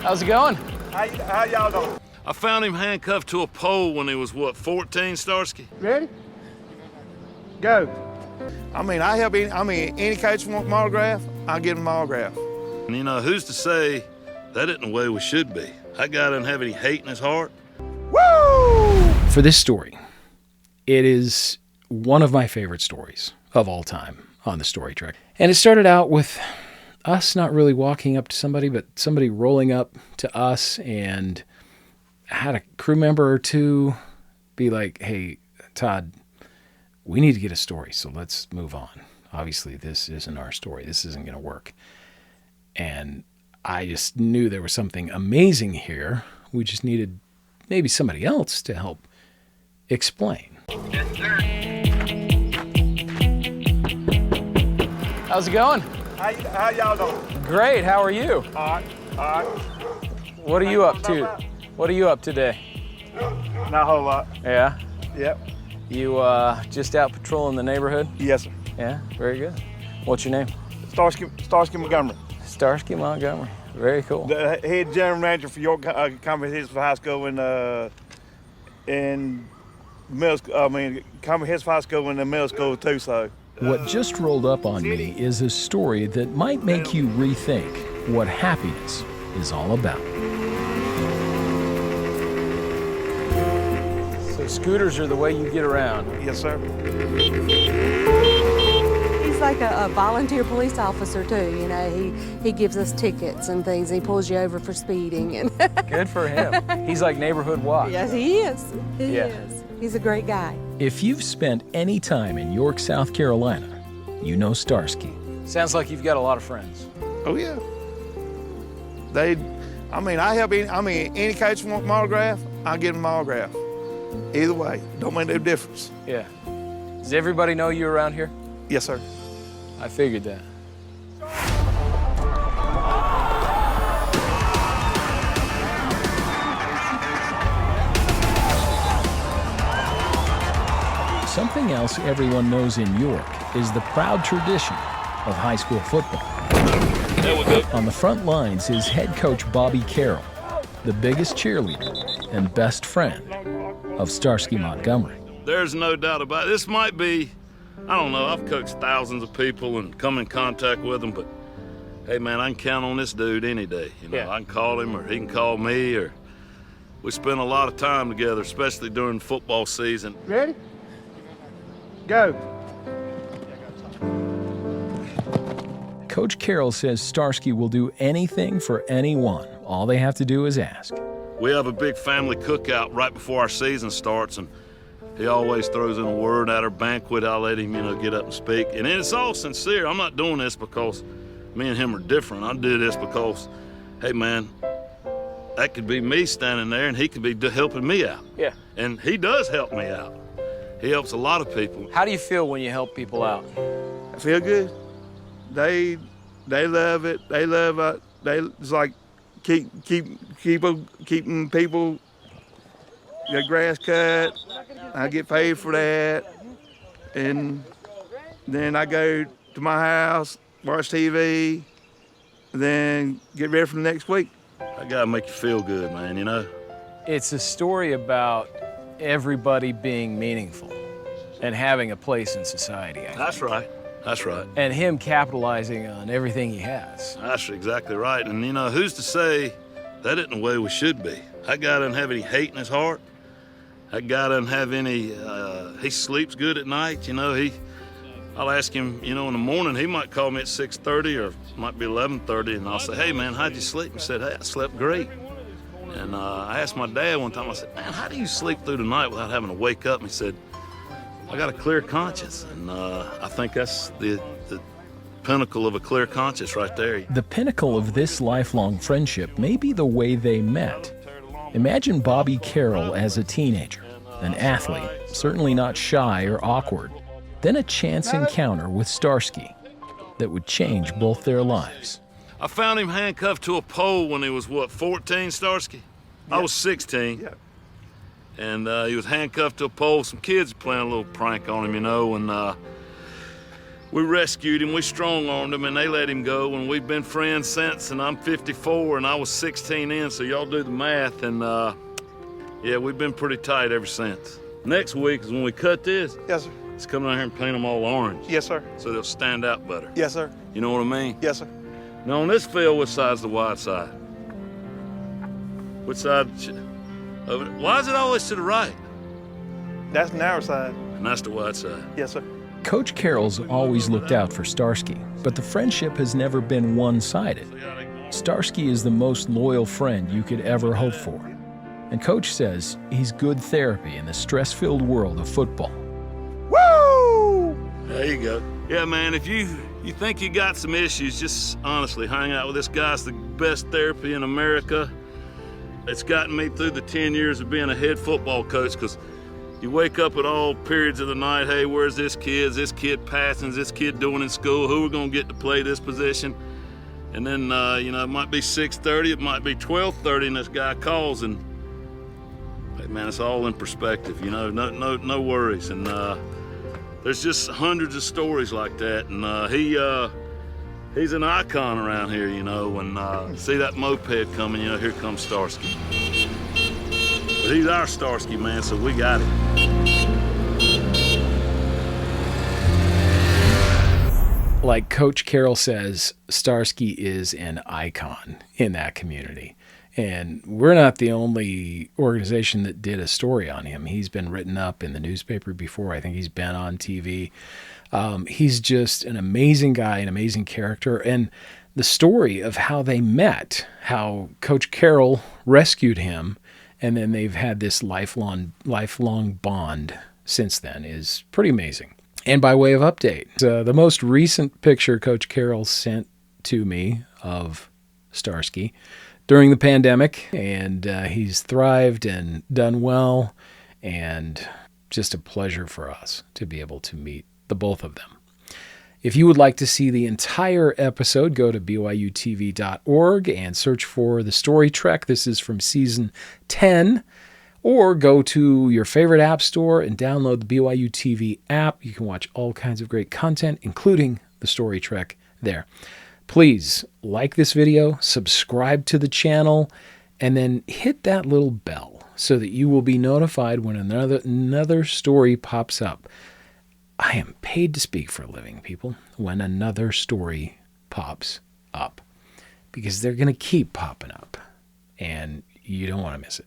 How's it going? How y'all doing? I found him handcuffed to a pole when he was, what, 14, Starsky? Ready? Go. Any coach want my autograph, I'll give him my autograph. And you know, who's to say that isn't the way we should be? That guy doesn't have any hate in his heart. Woo! For this story, it is one of my favorite stories of all time on the Story Trek. And it started out with us not really walking up to somebody, but somebody rolling up to us and had a crew member or two be like, hey, Todd, we need to get a story, so let's move on. Obviously, this isn't our story. This isn't going to work. And I just knew there was something amazing here. We just needed maybe somebody else to help explain. Yes, sir. How's it going? How y'all doing? Great. How are you? All right. What are you up to? What are you up today? Not a whole lot. Yeah? Yep. You just out patrolling the neighborhood? Yes, sir. Yeah, very good. What's your name? Starsky Montgomery. Starsky Montgomery. Very cool. The head general manager for York Comprehensive High School in middle school. Comprehensive High School and the middle school too. So. What just rolled up on me is a story that might make you rethink what happiness is all about. So scooters are the way you get around. Yes, sir. He's like a volunteer police officer too. You know, he gives us tickets and things. He pulls you over for speeding and. Good for him. He's like neighborhood watch. Yes, he is. He Yeah. is. He's a great guy. If you've spent any time in York, South Carolina, you know Starsky. Sounds like you've got a lot of friends. Oh yeah. Any coach want my autograph, I'll give him my autograph. Either way, don't make no difference. Yeah. Does everybody know you around here? Yes, sir. I figured that. Something else everyone knows in York is the proud tradition of high school football. There we go. On the front lines is head coach Bobby Carroll, the biggest cheerleader and best friend of Starsky Montgomery. There's no doubt about it. This might be, I don't know, I've coached thousands of people and come in contact with them, but hey man, I can count on this dude any day. You know, Yeah. I can call him or he can call me, or we spend a lot of time together, especially during football season. Ready? Go. Coach Carroll says Starsky will do anything for anyone. All they have to do is ask. We have a big family cookout right before our season starts, and he always throws in a word at our banquet. I'll let him, get up and speak. And it's all sincere. I'm not doing this because me and him are different. I do this because, hey man, that could be me standing there and he could be helping me out. Yeah. And he does help me out. He helps a lot of people. How do you feel when you help people out? I feel good. They love it. It's like keeping people their grass cut. I get paid for that, and then I go to my house, watch TV, then get ready for the next week. I gotta make you feel good, man. It's a story about everybody being meaningful and having a place in society, I think. That's right. That's right. And him capitalizing on everything he has. That's exactly right. And who's to say that isn't the way we should be? That guy doesn't have any hate in his heart. That guy doesn't have any, he sleeps good at night. I'll ask him, in the morning, he might call me at 6:30 or it might be 11:30, and I'll say, hey man, how'd you sleep? He said, hey, I slept great. And I asked my dad one time, I said, man, how do you sleep through the night without having to wake up? And he said, I got a clear conscience. And I think that's the pinnacle of a clear conscience right there. The pinnacle of this lifelong friendship may be the way they met. Imagine Bobby Carroll as a teenager, an athlete, certainly not shy or awkward, then a chance encounter with Starsky that would change both their lives. I found him handcuffed to a pole when he was, 14, Starsky? Yeah. I was 16. Yeah. And he was handcuffed to a pole. Some kids were playing a little prank on him, and we rescued him, we strong-armed him, and they let him go, and we've been friends since, and I'm 54, and I was 16 in, so y'all do the math, and yeah, we've been pretty tight ever since. Next week is when we cut this. Yes, sir. Let's come down here and paint them all orange. Yes, sir. So they'll stand out better. Yes, sir. You know what I mean? Yes, sir. Now on this field, which side's the wide side? Which side of it? Why is it always to the right? That's the narrow side. And that's the wide side. Yes, sir. Coach Carroll's always looked out for Starsky, but the friendship has never been one-sided. Starsky is the most loyal friend you could ever hope for. And Coach says he's good therapy in the stress-filled world of football. Woo! There you go. Yeah, man, if you think you got some issues, just honestly hang out with this guy. It's the best therapy in America. It's gotten me through the 10 years of being a head football coach, because you wake up at all periods of the night, hey, where's this kid? Is this kid passing? Is this kid doing in school? Who are going to get to play this position? And then, you know, it might be 6:30, it might be 12:30, and this guy calls, and hey, man, it's all in perspective, you know, no worries. And there's just hundreds of stories like that, and he's an icon around here, you know. When see that moped coming, you know, here comes Starsky. But he's our Starsky, man, so we got him. Like Coach Carroll says, Starsky is an icon in that community. And we're not the only organization that did a story on him. He's been written up in the newspaper before. I think he's been on TV. He's just an amazing guy, an amazing character. And the story of how they met, how Coach Carroll rescued him, and then they've had this lifelong bond since then is pretty amazing. And by way of update, the most recent picture Coach Carroll sent to me of Starsky during the pandemic, and he's thrived and done well, and just a pleasure for us to be able to meet the both of them. If you would like to see the entire episode, go to BYUtv.org and search for The Story Trek. This is from season 10. Or go to your favorite app store and download the BYU TV app. You can watch all kinds of great content, including The Story Trek there. Please like this video, subscribe to the channel, and then hit that little bell so that you will be notified when another story pops up. I am paid to speak for a living, people, when another story pops up, because they're going to keep popping up, and you don't want to miss it.